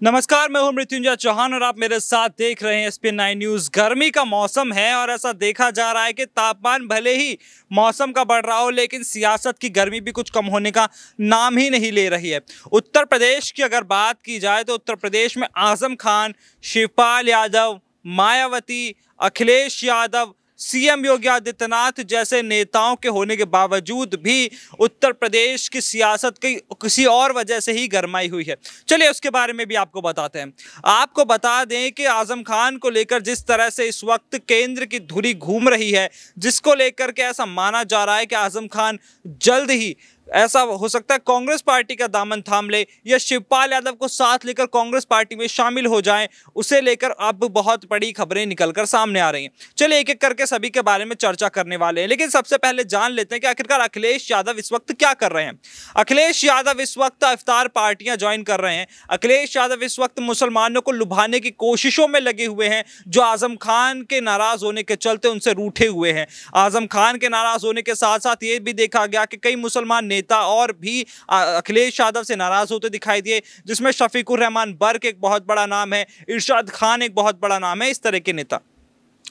नमस्कार, मैं हूं मृत्युंजय चौहान और आप मेरे साथ देख रहे हैं एसपी 9 न्यूज। गर्मी का मौसम है और ऐसा देखा जा रहा है कि तापमान भले ही मौसम का बढ़ रहा हो, लेकिन सियासत की गर्मी भी कुछ कम होने का नाम ही नहीं ले रही है। उत्तर प्रदेश की अगर बात की जाए तो उत्तर प्रदेश में आजम खान, शिवपाल यादव, मायावती, अखिलेश यादव, सीएम योगी आदित्यनाथ जैसे नेताओं के होने के बावजूद भी उत्तर प्रदेश की सियासत की किसी और वजह से ही गरमाई हुई है। चलिए उसके बारे में भी आपको बताते हैं। आपको बता दें कि आजम खान को लेकर जिस तरह से इस वक्त केंद्र की धुरी घूम रही है, जिसको लेकर के ऐसा माना जा रहा है कि आजम खान जल्द ही ऐसा हो सकता है कांग्रेस पार्टी का दामन थाम ले या शिवपाल यादव को साथ लेकर कांग्रेस पार्टी में शामिल हो जाएं, उसे लेकर अब बहुत बड़ी खबरें निकलकर सामने आ रही हैं। चलिए एक एक करके सभी के बारे में चर्चा करने वाले हैं, लेकिन सबसे पहले जान लेते हैं कि आखिरकार अखिलेश यादव इस वक्त क्या कर रहे हैं। अखिलेश यादव इस वक्त इफ्तार पार्टियां ज्वाइन कर रहे हैं। अखिलेश यादव इस वक्त मुसलमानों को लुभाने की कोशिशों में लगे हुए हैं, जो आजम खान के नाराज होने के चलते उनसे रूठे हुए हैं। आजम खान के नाराज होने के साथ साथ ये भी देखा गया कि कई मुसलमान नेता और भी अखिलेश यादव से नाराज होते दिखाई दिए, जिसमें शफीकुर रहमान बर्क एक बहुत बड़ा नाम है, इरशाद खान एक बहुत बड़ा नाम है, इस तरह के नेता।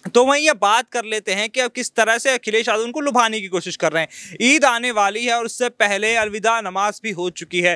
तो वहीं ये बात कर लेते हैं कि अब किस तरह से अखिलेश यादव उनको लुभाने की कोशिश कर रहे हैं। ईद आने वाली है और उससे पहले अलविदा नमाज भी हो चुकी है।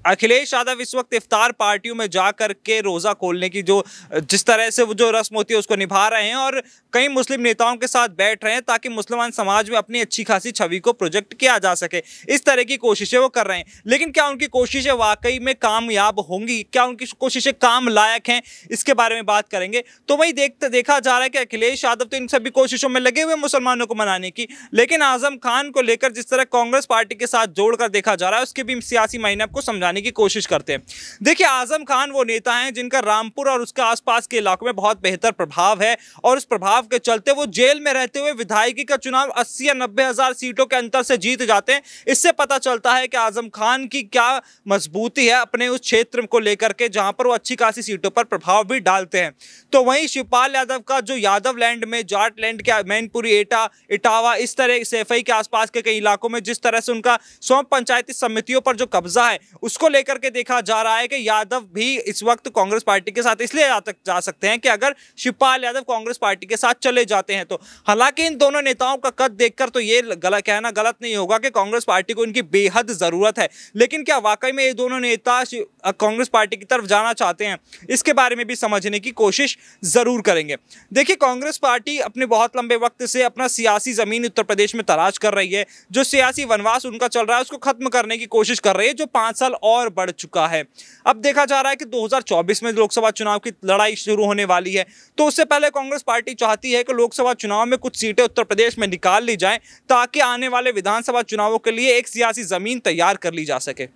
अखिलेश यादव इस वक्त इफ्तार पार्टियों में जाकर के रोज़ा खोलने की जिस तरह से वो जो रस्म होती है उसको निभा रहे हैं और कई मुस्लिम नेताओं के साथ बैठ रहे हैं ताकि मुसलमान समाज में अपनी अच्छी खासी छवि को प्रोजेक्ट किया जा सके। इस तरह की कोशिशें वो कर रहे हैं, लेकिन क्या उनकी कोशिशें वाकई में कामयाब होंगी, क्या उनकी कोशिशें काम लायक हैं, इसके बारे में बात करेंगे। तो वही देखा जा रहा है कि अखिलेश यादव तो इन सभी कोशिशों में लगे हुए मुसलमानों को मनाने की, लेकिन आजम खान को लेकर जिस तरह कांग्रेस पार्टी के साथ जोड़कर देखा जा रहा है उसके भी सियासी मायने आपको समझाने की कोशिश करते हैं। देखिए, आजम खान वो नेता हैं जिनका रामपुर और उसके आसपास के इलाकों में बहुत बेहतर प्रभाव है और उस प्रभाव के चलते वो जेल में रहते हुए विधायकी का चुनाव 80 या 90 हजार सीटों के अंतर से जीत जाते हैं। इससे पता चलता है कि आजम खान की क्या मजबूती है अपने उस क्षेत्र को लेकर के, जहां पर वो अच्छी खासी सीटों पर प्रभाव भी डालते हैं। तो वहीं शिवपाल यादव का जो यादव लैंड में, जाट लैंड के मैनपुरी, एटा, इटावा, इस तरह सैफई के आसपास के कई इलाकों में जिस तरह से उनका सौंप पंचायती समितियों पर जो कब्जा है उसको लेकर के देखा जा रहा है कि यादव भी इस वक्त कांग्रेस पार्टी के साथ इसलिए जा सकते हैं कि अगर शिवपाल यादव कांग्रेस पार्टी के साथ चले जाते हैं तो। हालांकि इन दोनों नेताओं का कद देखकर तो ये कहना गलत नहीं होगा कि कांग्रेस पार्टी को इनकी बेहद जरूरत है, लेकिन क्या वाकई में ये दोनों नेता कांग्रेस पार्टी की तरफ जाना चाहते हैं, इसके बारे में भी समझने की कोशिश जरूर करेंगे। देखिए, कांग्रेस पार्टी अपने बहुत लंबे वक्त से अपना सियासी जमीन उत्तर प्रदेश में तलाश कर रही है। जो सियासी वनवास उनका चल रहा है उसको खत्म करने की कोशिश कर रही है, जो 5 साल और बढ़ चुका है। अब देखा जा रहा है कि 2024 में लोकसभा चुनाव की लड़ाई शुरू होने वाली है, तो उससे पहले कांग्रेस पार्टी चाहती है कि लोकसभा चुनाव में कुछ सीटें उत्तर प्रदेश में निकाल ली जाएं ताकि आने वाले विधानसभा चुनावों के लिए एक सियासी जमीन तैयार कर ली जा सके।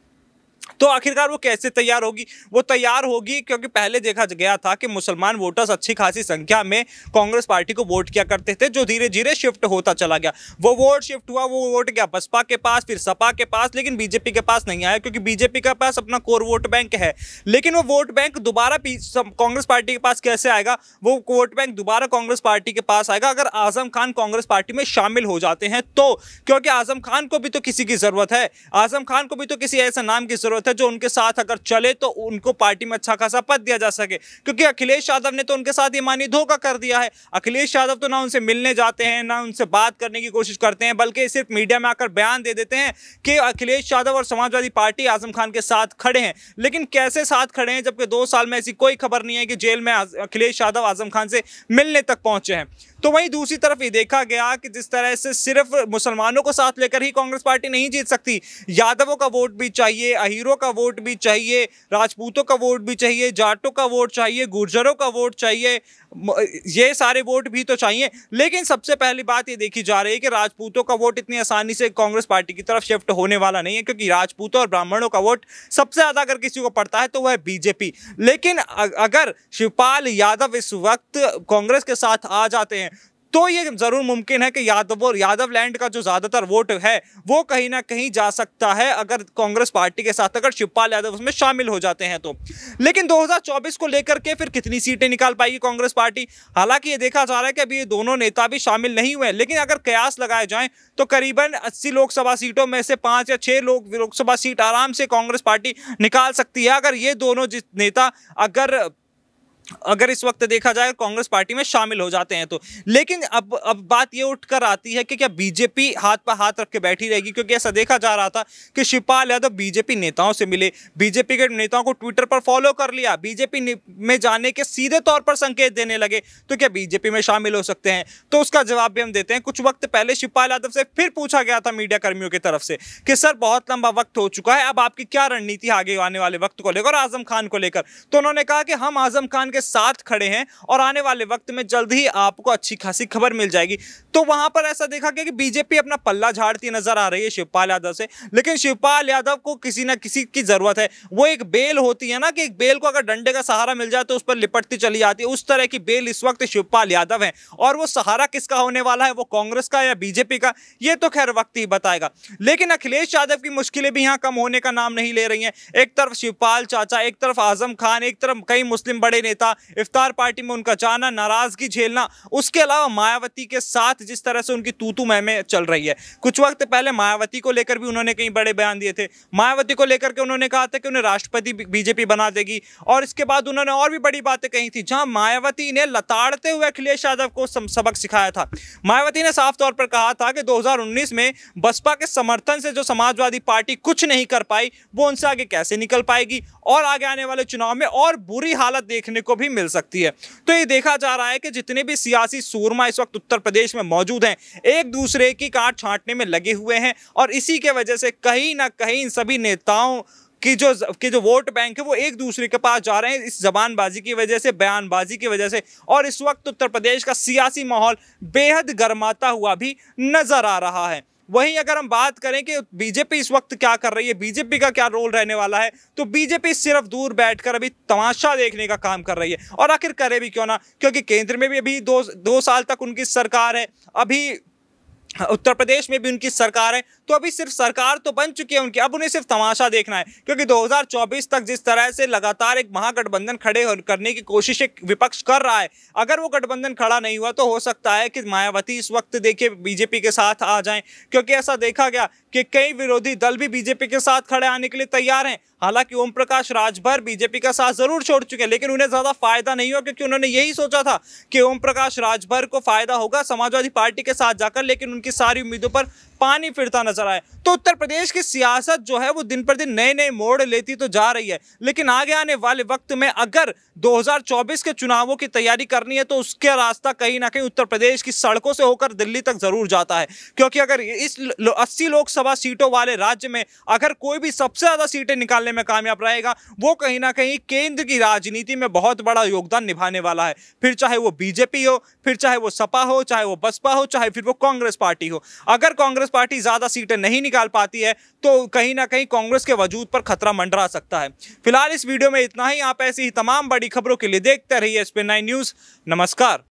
तो आखिरकार वो कैसे तैयार होगी? वो तैयार होगी क्योंकि पहले देखा गया था कि मुसलमान वोटर्स अच्छी खासी संख्या में कांग्रेस पार्टी को वोट किया करते थे, जो धीरे धीरे शिफ्ट होता चला गया। वो वोट शिफ्ट हुआ, वो वोट गया बसपा के पास, फिर सपा के पास, लेकिन बीजेपी के पास नहीं आया क्योंकि बीजेपी के पास अपना कोर वोट बैंक है। लेकिन वो वोट बैंक दोबारा कांग्रेस पार्टी के पास कैसे आएगा? वो वोट बैंक दोबारा कांग्रेस पार्टी के पास आएगा अगर आजम खान कांग्रेस पार्टी में शामिल हो जाते हैं तो, क्योंकि आजम खान को भी तो किसी की जरूरत है, आजम खान को भी तो किसी ऐसे नाम की जरूरत है जो उनके साथ अगर चले तो उनको पार्टी में अच्छा खासा पद दिया जा सके। क्योंकि अखिलेश यादव ने तो उनके साथ ये मानी धोखा कर दिया है। अखिलेश यादव तो ना उनसे मिलने जाते हैं, ना उनसे बात करने की कोशिश करते हैं, बल्कि सिर्फ मीडिया में आकर बयान दे देते हैं कि अखिलेश यादव और समाजवादी पार्टी आजम खान के साथ खड़े हैं। लेकिन कैसे साथ खड़े हैं जबकि 2 साल में ऐसी कोई खबर नहीं है कि जेल में अखिलेश यादव आजम खान से मिलने तक पहुंचे हैं। तो वहीं दूसरी तरफ ये देखा गया कि जिस तरह से सिर्फ मुसलमानों को साथ लेकर ही कांग्रेस पार्टी नहीं जीत सकती, यादवों का वोट भी चाहिए, अहीरों का वोट भी चाहिए, राजपूतों का वोट भी चाहिए, जाटों का वोट चाहिए, गुर्जरों का वोट चाहिए, ये सारे वोट भी तो चाहिए। लेकिन सबसे पहली बात ये देखी जा रही है कि राजपूतों का वोट इतनी आसानी से कांग्रेस पार्टी की तरफ शिफ्ट होने वाला नहीं है, क्योंकि राजपूतों और ब्राह्मणों का वोट सबसे ज्यादा अगर किसी को पड़ता है तो वह है बीजेपी। लेकिन अगर शिवपाल यादव इस वक्त कांग्रेस के साथ आ जाते हैं तो ये जरूर मुमकिन है कि यादव लैंड का जो ज्यादातर वोट है वो कहीं ना कहीं जा सकता है अगर कांग्रेस पार्टी के साथ अगर शिवपाल यादव उसमें शामिल हो जाते हैं तो। लेकिन 2024 को लेकर के फिर कितनी सीटें निकाल पाएगी कांग्रेस पार्टी, हालांकि ये देखा जा रहा है कि अभी ये दोनों नेता भी शामिल नहीं हुए, लेकिन अगर कयास लगाए जाएं तो करीबन 80 लोकसभा सीटों में से 5 या 6 लोकसभा सीट आराम से कांग्रेस पार्टी निकाल सकती है अगर ये दोनों नेता अगर इस वक्त देखा जाए कांग्रेस पार्टी में शामिल हो जाते हैं तो। लेकिन अब बात ये उठकर आती है कि क्या बीजेपी हाथ पर हाथ रख के बैठी रहेगी, क्योंकि ऐसा देखा जा रहा था कि शिवपाल यादव बीजेपी नेताओं से मिले, बीजेपी के नेताओं को ट्विटर पर फॉलो कर लिया, बीजेपी में जाने के सीधे तौर पर संकेत देने लगे, तो क्या बीजेपी में शामिल हो सकते हैं? तो उसका जवाब भी हम देते हैं। कुछ वक्त पहले शिवपाल यादव से फिर पूछा गया था मीडिया कर्मियों की तरफ से कि सर बहुत लंबा वक्त हो चुका है, अब आपकी क्या रणनीति आगे आने वाले वक्त को लेकर, आजम खान को लेकर? तो उन्होंने कहा कि हम आजम खान के साथ खड़े हैं और आने वाले वक्त में जल्द ही आपको अच्छी खासी खबर मिल जाएगी। तो वहां पर ऐसा देखा गया कि बीजेपी अपना पल्ला झाड़ती नजर आ रही है शिवपाल यादव से, लेकिन शिवपाल यादव को किसी ना किसी की जरूरत है। वो एक बेल होती है ना कि एक बेल को अगर डंडे का सहारा मिल जाए तो उस पर लिपटती चली जाती है, उस तरह की बेल इस वक्त शिवपाल यादव है। और वो सहारा किसका होने वाला है, वो कांग्रेस का या बीजेपी का, ये तो खैर वक्त ही बताएगा। लेकिन अखिलेश यादव की मुश्किलें भी यहां कम होने का नाम नहीं ले रही हैं। एक तरफ शिवपाल चाचा, एक तरफ आजम खान, एक तरफ कई मुस्लिम बड़े नेता, इफ्तार पार्टी में उनका जाना, नाराजगी झेलना, उसके अलावा मायावती के साथ जिस तरह से उनकी तू मैं चल रही है। कुछ वक्त पहले मायावती को लेकर भी उन्होंने कई बड़े बयान दिए थे। मायावती को लेकर के उन्होंने कहा था कि उन्हें राष्ट्रपति बीजेपी बना देगी, और इसके बाद उन्होंने और भी बड़ी बातें कही थी, जहां मायावती ने लताड़ते हुए अखिलेश यादव को सबक सिखाया था। मायावती ने साफ तौर पर कहा था कि 2019 में बसपा के समर्थन से जो समाजवादी पार्टी कुछ नहीं कर पाई, वो उनसे आगे कैसे निकल पाएगी, और आगे आने वाले चुनाव में और बुरी हालत देखने को भी मिल सकती है। तो ये देखा जा रहा है कि जितने भी सियासी सूरमा इस वक्त उत्तर प्रदेश में मौजूद हैं, एक दूसरे की काट छांटने में लगे हुए हैं, और इसी के वजह से कहीं ना कहीं इन सभी नेताओं की जो वोट बैंक है वो एक दूसरे के पास जा रहे हैं, इस जबानबाजी की वजह से, बयानबाजी की वजह से। और इस वक्त उत्तर प्रदेश का सियासी माहौल बेहद गर्माता हुआ भी नजर आ रहा है। वहीं अगर हम बात करें कि बीजेपी इस वक्त क्या कर रही है, बीजेपी का क्या रोल रहने वाला है, तो बीजेपी सिर्फ दूर बैठकर अभी तमाशा देखने का काम कर रही है। और आखिर करे भी क्यों ना, क्योंकि केंद्र में भी अभी दो साल तक उनकी सरकार है, अभी उत्तर प्रदेश में भी उनकी सरकार है, तो अभी सिर्फ सरकार तो बन चुकी है उनकी, अब उन्हें सिर्फ तमाशा देखना है। क्योंकि 2024 तक जिस तरह से लगातार एक महागठबंधन खड़े करने की कोशिश एक विपक्ष कर रहा है, अगर वो गठबंधन खड़ा नहीं हुआ तो हो सकता है कि मायावती इस वक्त देखिए बीजेपी के साथ आ जाएं, क्योंकि ऐसा देखा गया कि कई विरोधी दल भी बीजेपी के साथ खड़े आने के लिए तैयार हैं। हालांकि ओम प्रकाश राजभर बीजेपी का साथ जरूर छोड़ चुके हैं, लेकिन उन्हें ज्यादा फायदा नहीं हुआ, क्योंकि उन्होंने यही सोचा था कि ओम प्रकाश राजभर को फायदा होगा समाजवादी पार्टी के साथ जाकर, लेकिन उनकी सारी उम्मीदों पर पानी फिरता नजर आए। तो उत्तर प्रदेश की सियासत जो है वो दिन पर दिन नए नए मोड़ लेती तो जा रही है, लेकिन आगे आने वाले वक्त में अगर 2024 के चुनावों की तैयारी करनी है तो उसका रास्ता कहीं ना कहीं उत्तर प्रदेश की सड़कों से होकर दिल्ली तक जरूर जाता है। क्योंकि अगर इस 80 लोकसभा सीटों वाले राज्य में अगर कोई भी सबसे ज्यादा सीटें निकालने में कामयाब रहेगा, वो कहीं ना कहीं केंद्र की राजनीति में बहुत बड़ा योगदान निभाने वाला है। फिर चाहे वो बीजेपी हो, फिर चाहे वो सपा हो, चाहे वो बसपा हो, चाहे फिर वो कांग्रेस पार्टी हो। अगर कांग्रेस पार्टी ज्यादा सीटें नहीं निकाल पाती है तो कहीं ना कहीं कांग्रेस के वजूद पर खतरा मंडरा सकता है। फिलहाल इस वीडियो में इतना ही। आप ऐसी ही तमाम बड़ी खबरों के लिए देखते रहिए SPN9 न्यूज़। नमस्कार।